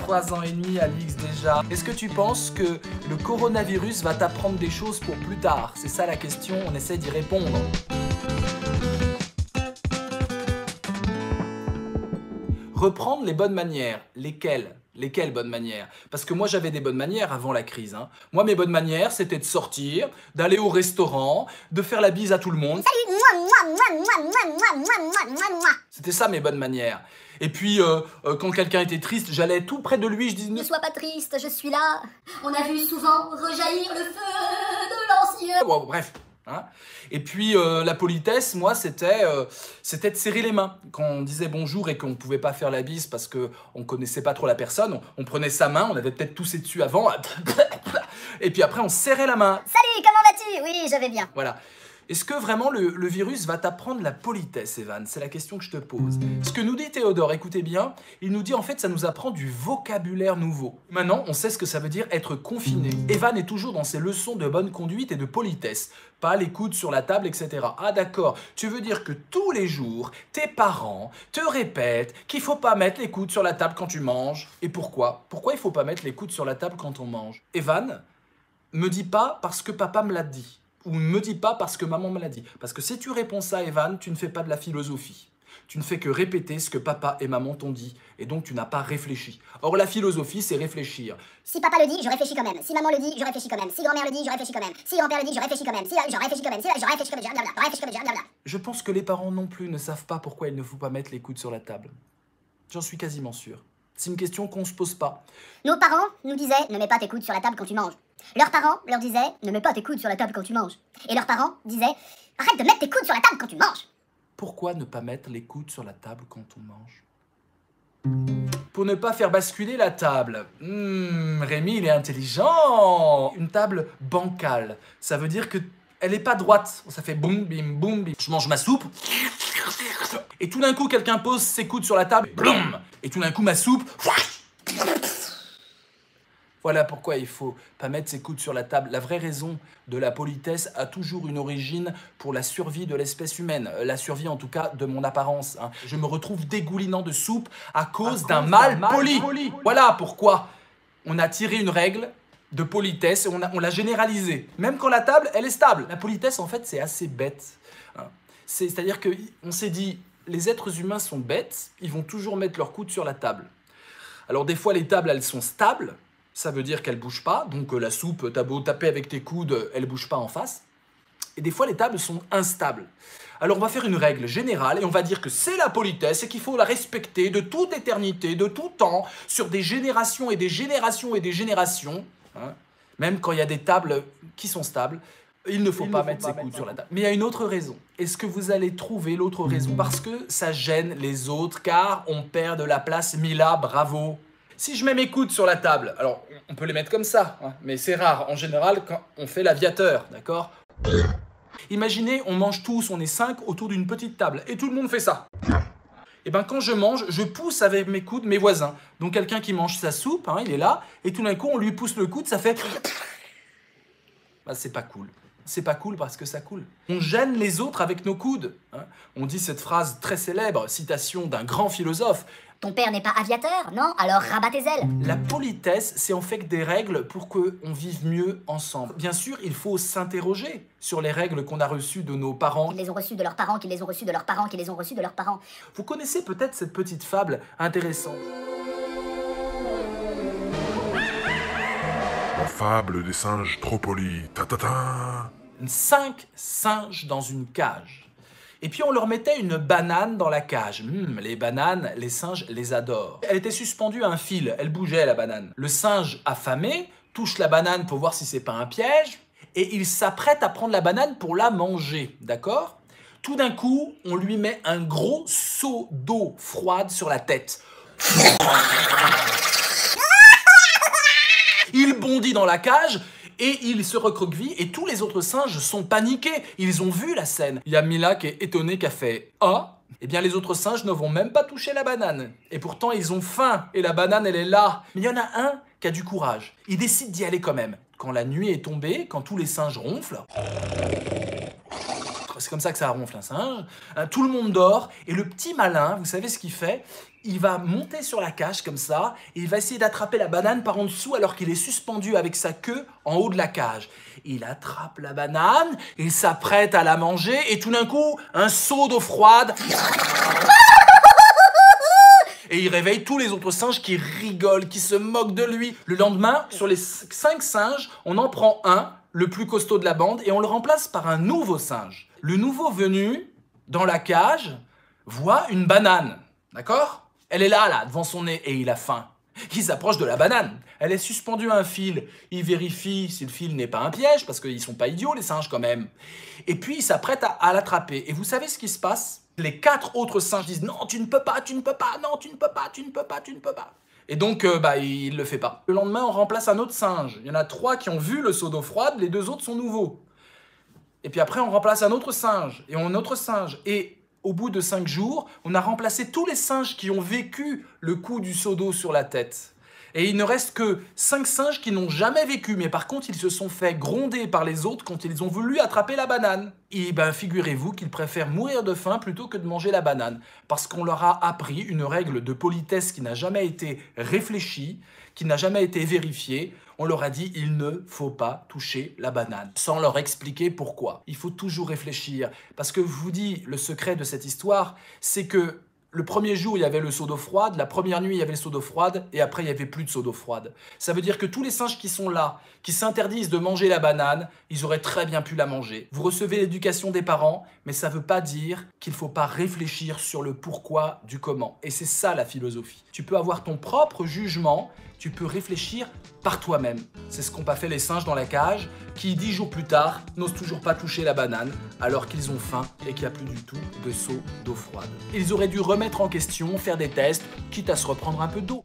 3 ans et demi, Alix, déjà. Est-ce que tu penses que le coronavirus va t'apprendre des choses pour plus tard? C'est ça la question, on essaie d'y répondre. Reprendre les bonnes manières. Lesquelles? Lesquelles bonnes manières? Parce que moi, j'avais des bonnes manières avant la crise. Moi, mes bonnes manières, c'était de sortir, d'aller au restaurant, de faire la bise à tout le monde. Salut. C'était ça, mes bonnes manières. Et puis, quand quelqu'un était triste, j'allais tout près de lui, je disais... Ne sois pas triste, je suis là. On a vu souvent rejaillir le feu de l'ancien. Bon, bref. Et puis la politesse, moi, c'était de serrer les mains. Quand on disait bonjour et qu'on ne pouvait pas faire la bise parce qu'on ne connaissait pas trop la personne, on prenait sa main, on avait peut-être toussé dessus avant, et puis après on serrait la main. Salut, comment vas-tu? Oui, je vais bien. Voilà. Est-ce que vraiment le virus va t'apprendre la politesse, Evan? C'est la question que je te pose. Ce que nous dit Théodore, écoutez bien, il nous dit en fait ça nous apprend du vocabulaire nouveau. Maintenant, on sait ce que ça veut dire être confiné. Evan est toujours dans ses leçons de bonne conduite et de politesse. Pas les coudes sur la table, etc. Ah d'accord, tu veux dire que tous les jours, tes parents te répètent qu'il faut pas mettre les coudes sur la table quand tu manges. Et pourquoi? Pourquoi il faut pas mettre les coudes sur la table quand on mange? Evan, me dis pas parce que papa me l'a dit. Ou ne me dis pas parce que maman me l'a dit. Parce que si tu réponds ça, Evan, tu ne fais pas de la philosophie. Tu ne fais que répéter ce que papa et maman t'ont dit. Et donc, tu n'as pas réfléchi. Or, la philosophie, c'est réfléchir. Si papa le dit, je réfléchis quand même. Si maman le dit, je réfléchis quand même. Si grand-mère le dit, je réfléchis quand même. Si grand-père le dit, je réfléchis quand même. Si je réfléchis quand même. Si je réfléchis quand même. Je réfléchis quand même. Je pense que les parents non plus ne savent pas pourquoi il ne faut pas mettre les coudes sur la table. J'en suis quasiment sûr. C'est une question qu'on ne se pose pas. Nos parents nous disaient, ne mets pas tes coudes sur la table quand tu manges. Leurs parents leur disaient, ne mets pas tes coudes sur la table quand tu manges. Et leurs parents disaient, arrête de mettre tes coudes sur la table quand tu manges. Pourquoi ne pas mettre les coudes sur la table quand on mange? Pour ne pas faire basculer la table. Rémi, il est intelligent. Une table bancale. Ça veut dire que elle n'est pas droite. Ça fait boum, bim, boum, bim. Je mange ma soupe. Et tout d'un coup, quelqu'un pose ses coudes sur la table. Bloum. Et tout d'un coup, ma soupe... Voilà pourquoi il ne faut pas mettre ses coudes sur la table. La vraie raison de la politesse a toujours une origine pour la survie de l'espèce humaine. La survie, en tout cas, de mon apparence. Je me retrouve dégoulinant de soupe à cause d'un mal poli. Voilà pourquoi on a tiré une règle de politesse et on l'a généralisée. Même quand la table, elle est stable. La politesse, en fait, c'est assez bête. C'est-à-dire qu'on s'est dit, les êtres humains sont bêtes, ils vont toujours mettre leurs coudes sur la table. Alors des fois, les tables, elles sont stables. Ça veut dire qu'elle ne bouge pas, donc la soupe, t'as beau taper avec tes coudes, elle ne bouge pas en face. Et des fois, les tables sont instables. Alors on va faire une règle générale et on va dire que c'est la politesse et qu'il faut la respecter de toute éternité, de tout temps, sur des générations et des générations et des générations. Même quand il y a des tables qui sont stables, il ne faut pas mettre ses coudes sur la table. Mais il y a une autre raison. Est-ce que vous allez trouver l'autre raison? Parce que ça gêne les autres, car on perd de la place. Mila, bravo. Si je mets mes coudes sur la table, alors on peut les mettre comme ça, mais c'est rare. En général, quand on fait l'aviateur, d'accord? Imaginez, on mange tous, on est 5 autour d'une petite table, et tout le monde fait ça. Et bien quand je mange, je pousse avec mes coudes mes voisins. Donc quelqu'un qui mange sa soupe, il est là, et tout d'un coup on lui pousse le coude, ça fait... c'est pas cool. C'est pas cool parce que ça coule. On gêne les autres avec nos coudes. On dit cette phrase très célèbre, citation d'un grand philosophe. Ton père n'est pas aviateur, non? Alors rabat tes ailes. La politesse, c'est en fait des règles pour qu'on vive mieux ensemble. Bien sûr, il faut s'interroger sur les règles qu'on a reçues de nos parents. Qu'ils les ont reçues de leurs parents, qu'ils les ont reçues de leurs parents, qu'ils les ont reçues de leurs parents. Vous connaissez peut-être cette petite fable intéressante. La fable des singes trop polis. Ta-ta-ta. 5 singes dans une cage. Et puis on leur mettait une banane dans la cage. Les bananes, les singes les adorent. Elle était suspendue à un fil, elle bougeait la banane. Le singe affamé touche la banane pour voir si c'est pas un piège et il s'apprête à prendre la banane pour la manger, d'accord? Tout d'un coup, on lui met un gros seau d'eau froide sur la tête. Il bondit dans la cage et il se recroqueville et tous les autres singes sont paniqués. Ils ont vu la scène. Il y a Mila qui est étonnée, qui a fait « Ah !» Eh bien les autres singes ne vont même pas toucher la banane. Et pourtant ils ont faim et la banane elle est là. Mais il y en a un qui a du courage. Il décide d'y aller quand même. Quand la nuit est tombée, quand tous les singes ronflent, C'est comme ça que ça ronfle un singe. Tout le monde dort et le petit malin, vous savez ce qu'il fait? Il va monter sur la cage comme ça et il va essayer d'attraper la banane par en dessous alors qu'il est suspendu avec sa queue en haut de la cage. Il attrape la banane, il s'apprête à la manger et tout d'un coup, un seau d'eau froide. Et il réveille tous les autres singes qui rigolent, qui se moquent de lui. Le lendemain, sur les 5 singes, on en prend un, le plus costaud de la bande, et on le remplace par un nouveau singe. Le nouveau venu, dans la cage, voit une banane, d'accord? Elle est là, devant son nez, et il a faim. Il s'approche de la banane. Elle est suspendue à un fil. Il vérifie si le fil n'est pas un piège, parce qu'ils sont pas idiots, les singes, quand même. Et puis, il s'apprête à l'attraper. Et vous savez ce qui se passe? Les 4 autres singes disent « Non, tu ne peux pas, tu ne peux pas, non, tu ne peux pas, tu ne peux pas, tu ne peux pas. » Et donc, il le fait pas. Le lendemain, on remplace un autre singe. Il y en a 3 qui ont vu le seau d'eau froide, les 2 autres sont nouveaux. Et puis après, on remplace un autre singe, et un autre singe. Et au bout de 5 jours, on a remplacé tous les singes qui ont vécu le coup du seau d'eau sur la tête. Et il ne reste que 5 singes qui n'ont jamais vécu, mais par contre, ils se sont fait gronder par les autres quand ils ont voulu attraper la banane. Et figurez-vous qu'ils préfèrent mourir de faim plutôt que de manger la banane, parce qu'on leur a appris une règle de politesse qui n'a jamais été réfléchie, qui n'a jamais été vérifiée. On leur a dit, il ne faut pas toucher la banane, sans leur expliquer pourquoi. Il faut toujours réfléchir, parce que je vous dis, le secret de cette histoire, c'est que le premier jour, il y avait le seau d'eau froide, la première nuit, il y avait le seau d'eau froide, et après, il n'y avait plus de seau d'eau froide. Ça veut dire que tous les singes qui sont là, qui s'interdisent de manger la banane, ils auraient très bien pu la manger. Vous recevez l'éducation des parents, mais ça ne veut pas dire qu'il ne faut pas réfléchir sur le pourquoi du comment. Et c'est ça la philosophie. Tu peux avoir ton propre jugement, tu peux réfléchir par toi-même. C'est ce qu'ont pas fait les singes dans la cage, qui 10 jours plus tard n'osent toujours pas toucher la banane, alors qu'ils ont faim et qu'il n'y a plus du tout de seau d'eau froide. Ils auraient dû remettre en question, faire des tests, quitte à se reprendre un peu d'eau.